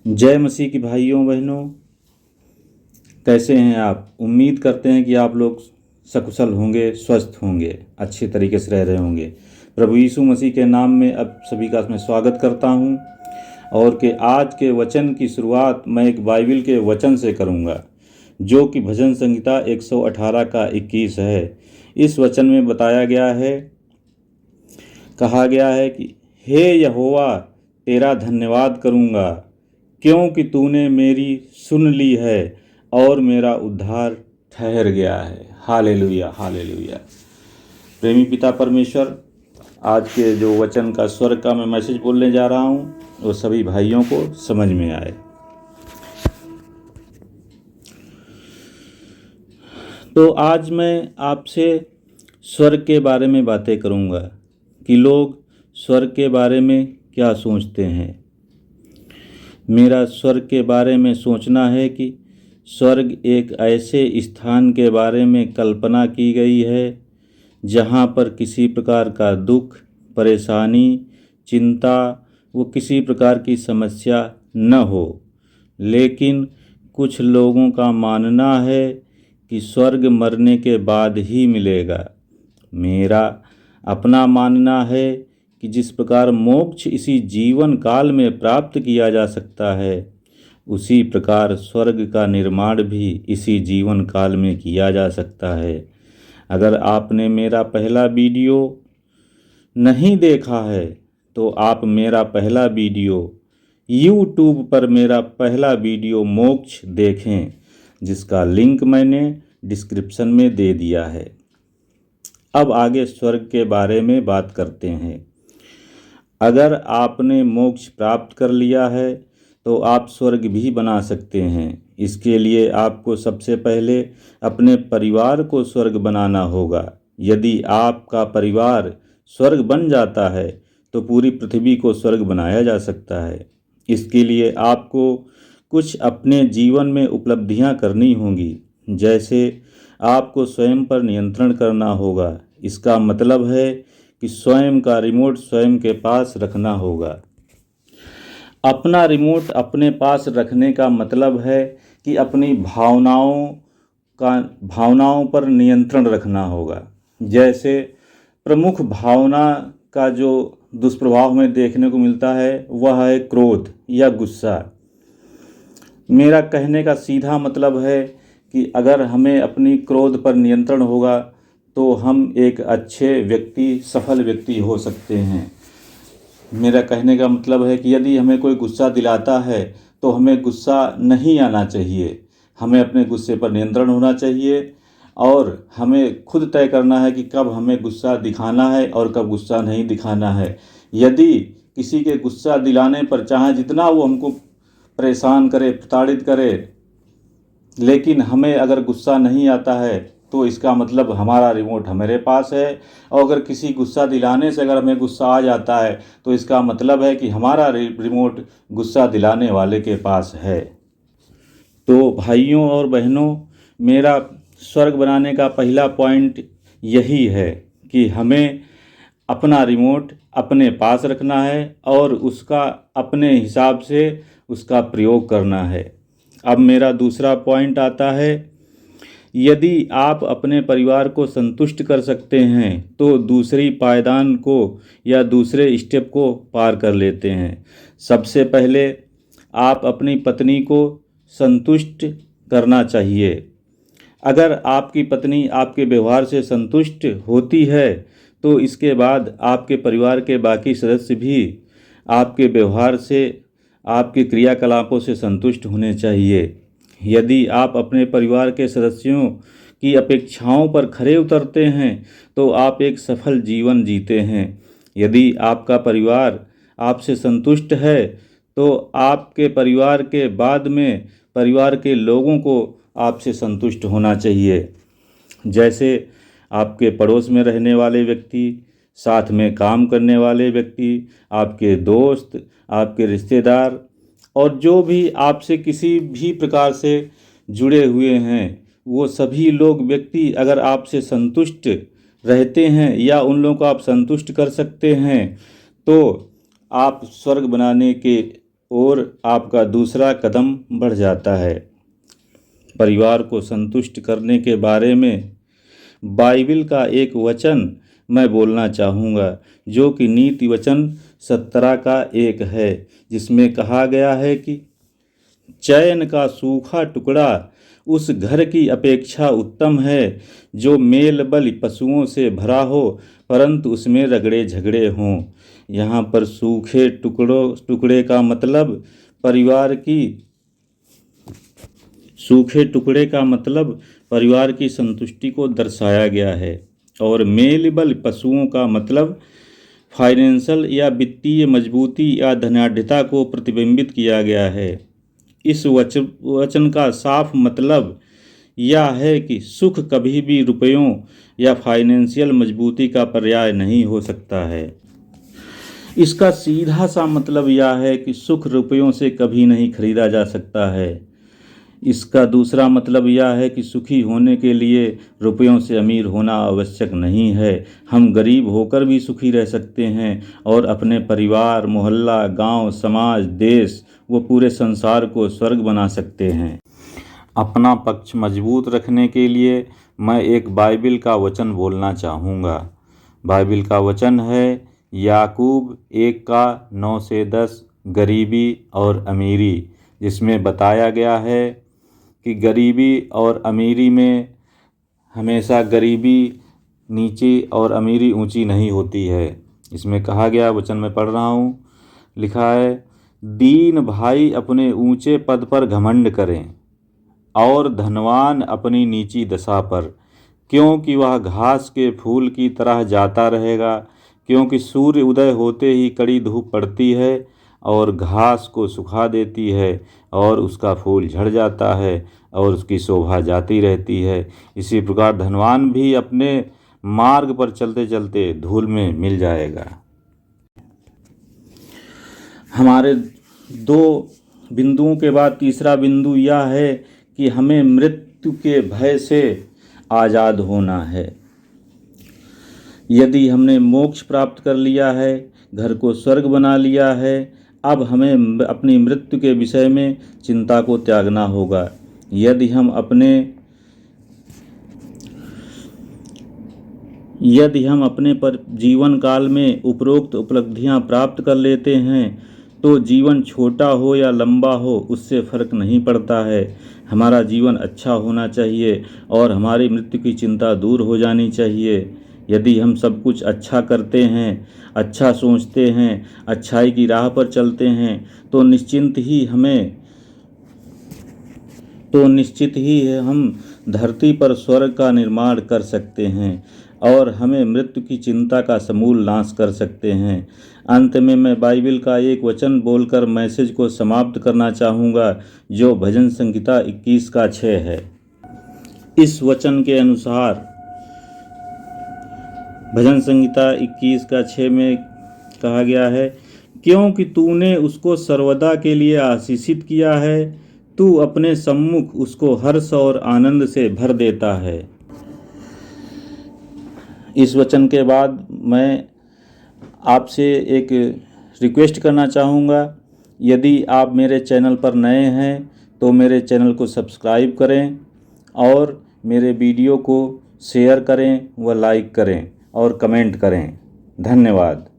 जय मसीह की भाइयों बहनों, कैसे हैं आप। उम्मीद करते हैं कि आप लोग सकुशल होंगे, स्वस्थ होंगे, अच्छे तरीके से रह रहे होंगे। प्रभु यीशु मसीह के नाम में अब सभी का मैं स्वागत करता हूं और कि आज के वचन की शुरुआत मैं एक बाइबल के वचन से करूंगा, जो कि भजन संहिता 118 का 21 है। इस वचन में बताया गया है, कहा गया है कि हे यहोवा, तेरा धन्यवाद करूंगा, क्योंकि तूने मेरी सुन ली है और मेरा उद्धार ठहर गया है। Hallelujah, hallelujah. प्रेमी पिता परमेश्वर, आज के जो वचन का स्वर्ग का मैं मैसेज बोलने जा रहा हूँ वो सभी भाइयों को समझ में आए। तो आज मैं आपसे स्वर्ग के बारे में बातें करूँगा कि लोग स्वर्ग के बारे में क्या सोचते हैं। मेरा स्वर्ग के बारे में सोचना है कि स्वर्ग एक ऐसे स्थान के बारे में कल्पना की गई है जहाँ पर किसी प्रकार का दुख, परेशानी, चिंता वो किसी प्रकार की समस्या न हो। लेकिन कुछ लोगों का मानना है कि स्वर्ग मरने के बाद ही मिलेगा। मेरा अपना मानना है कि जिस प्रकार मोक्ष इसी जीवन काल में प्राप्त किया जा सकता है, उसी प्रकार स्वर्ग का निर्माण भी इसी जीवन काल में किया जा सकता है। अगर आपने मेरा पहला वीडियो नहीं देखा है तो आप मेरा पहला वीडियो YouTube पर मेरा पहला वीडियो मोक्ष देखें, जिसका लिंक मैंने डिस्क्रिप्शन में दे दिया है। अब आगे स्वर्ग के बारे में बात करते हैं। अगर आपने मोक्ष प्राप्त कर लिया है तो आप स्वर्ग भी बना सकते हैं। इसके लिए आपको सबसे पहले अपने परिवार को स्वर्ग बनाना होगा। यदि आपका परिवार स्वर्ग बन जाता है तो पूरी पृथ्वी को स्वर्ग बनाया जा सकता है। इसके लिए आपको कुछ अपने जीवन में उपलब्धियां करनी होंगी, जैसे आपको स्वयं पर नियंत्रण करना होगा। इसका मतलब है कि स्वयं का रिमोट स्वयं के पास रखना होगा। अपना रिमोट अपने पास रखने का मतलब है कि अपनी भावनाओं पर नियंत्रण रखना होगा। जैसे प्रमुख भावना का जो दुष्प्रभाव हमें देखने को मिलता है वह है क्रोध या गुस्सा। मेरा कहने का सीधा मतलब है कि अगर हमें अपनी क्रोध पर नियंत्रण होगा तो हम एक अच्छे व्यक्ति, सफल व्यक्ति हो सकते हैं। मेरा कहने का मतलब है कि यदि हमें कोई गुस्सा दिलाता है तो हमें गुस्सा नहीं आना चाहिए। हमें अपने गुस्से पर नियंत्रण होना चाहिए और हमें खुद तय करना है कि कब हमें गुस्सा दिखाना है और कब गुस्सा नहीं दिखाना है। यदि किसी के गुस्सा दिलाने पर चाहे जितना वो हमको परेशान करे, प्रताड़ित करे, लेकिन हमें अगर गुस्सा नहीं आता है तो इसका मतलब हमारा रिमोट हमारे पास है। और अगर किसी गुस्सा दिलाने से अगर हमें गुस्सा आ जाता है तो इसका मतलब है कि हमारा रिमोट गुस्सा दिलाने वाले के पास है। तो भाइयों और बहनों, मेरा स्वर्ग बनाने का पहला पॉइंट यही है कि हमें अपना रिमोट अपने पास रखना है और उसका अपने हिसाब से उसका प्रयोग करना है। अब मेरा दूसरा पॉइंट आता है, यदि आप अपने परिवार को संतुष्ट कर सकते हैं तो दूसरी पायदान को या दूसरे स्टेप को पार कर लेते हैं। सबसे पहले आप अपनी पत्नी को संतुष्ट करना चाहिए। अगर आपकी पत्नी आपके व्यवहार से संतुष्ट होती है तो इसके बाद आपके परिवार के बाकी सदस्य भी आपके व्यवहार से, आपके क्रियाकलापों से संतुष्ट होने चाहिए। यदि आप अपने परिवार के सदस्यों की अपेक्षाओं पर खरे उतरते हैं तो आप एक सफल जीवन जीते हैं। यदि आपका परिवार आपसे संतुष्ट है तो आपके परिवार के बाद में परिवार के लोगों को आपसे संतुष्ट होना चाहिए। जैसे आपके पड़ोस में रहने वाले व्यक्ति, साथ में काम करने वाले व्यक्ति, आपके दोस्त, आपके रिश्तेदार और जो भी आपसे किसी भी प्रकार से जुड़े हुए हैं, वो सभी लोग व्यक्ति अगर आपसे संतुष्ट रहते हैं या उन लोगों को आप संतुष्ट कर सकते हैं तो आप स्वर्ग बनाने के ओर आपका दूसरा कदम बढ़ जाता है। परिवार को संतुष्ट करने के बारे में बाइबिल का एक वचन मैं बोलना चाहूँगा, जो कि नीति वचन 17 का एक है, जिसमें कहा गया है कि चैन का सूखा टुकड़ा उस घर की अपेक्षा उत्तम है जो मेल बल पशुओं से भरा हो, परंतु उसमें रगड़े झगड़े हों। यहाँ पर टुकड़े का मतलब परिवार की संतुष्टि को दर्शाया गया है, और मेल बल पशुओं का मतलब फाइनेंशियल या वित्तीय मजबूती या धनाढ़ता को प्रतिबिंबित किया गया है। इस वचन का साफ मतलब यह है कि सुख कभी भी रुपयों या फाइनेंशियल मजबूती का पर्याय नहीं हो सकता है। इसका सीधा सा मतलब यह है कि सुख रुपयों से कभी नहीं खरीदा जा सकता है। इसका दूसरा मतलब यह है कि सुखी होने के लिए रुपयों से अमीर होना आवश्यक नहीं है। हम गरीब होकर भी सुखी रह सकते हैं और अपने परिवार, मोहल्ला, गांव, समाज, देश व पूरे संसार को स्वर्ग बना सकते हैं। अपना पक्ष मजबूत रखने के लिए मैं एक बाइबिल का वचन बोलना चाहूँगा। बाइबिल का वचन है याकूब 1:9-10 गरीबी और अमीरी, जिसमें बताया गया है कि गरीबी और अमीरी में हमेशा गरीबी नीची और अमीरी ऊंची नहीं होती है। इसमें कहा गया वचन मैं पढ़ रहा हूँ, लिखा है, दीन भाई अपने ऊंचे पद पर घमंड करें और धनवान अपनी नीची दशा पर, क्योंकि वह घास के फूल की तरह जाता रहेगा, क्योंकि सूर्य उदय होते ही कड़ी धूप पड़ती है और घास को सुखा देती है और उसका फूल झड़ जाता है और उसकी शोभा जाती रहती है। इसी प्रकार धनवान भी अपने मार्ग पर चलते चलते धूल में मिल जाएगा। हमारे दो बिंदुओं के बाद तीसरा बिंदु यह है कि हमें मृत्यु के भय से आज़ाद होना है। यदि हमने मोक्ष प्राप्त कर लिया है, घर को स्वर्ग बना लिया है, अब हमें अपनी मृत्यु के विषय में चिंता को त्यागना होगा। यदि हम अपने पर जीवन काल में उपरोक्त उपलब्धियां प्राप्त कर लेते हैं तो जीवन छोटा हो या लंबा हो उससे फर्क नहीं पड़ता है। हमारा जीवन अच्छा होना चाहिए और हमारी मृत्यु की चिंता दूर हो जानी चाहिए। यदि हम सब कुछ अच्छा करते हैं, अच्छा सोचते हैं, अच्छाई की राह पर चलते हैं तो निश्चित ही हम धरती पर स्वर्ग का निर्माण कर सकते हैं और हमें मृत्यु की चिंता का समूल नाश कर सकते हैं। अंत में मैं बाइबिल का एक वचन बोलकर मैसेज को समाप्त करना चाहूँगा, जो भजन संहिता 21:6 है। इस वचन के अनुसार भजन संहिता 21:6 में कहा गया है, क्योंकि तूने उसको सर्वदा के लिए आशीषित किया है, तू अपने सम्मुख उसको हर्ष और आनंद से भर देता है। इस वचन के बाद मैं आपसे एक रिक्वेस्ट करना चाहूँगा, यदि आप मेरे चैनल पर नए हैं तो मेरे चैनल को सब्सक्राइब करें और मेरे वीडियो को शेयर करें व लाइक करें और कमेंट करें। धन्यवाद।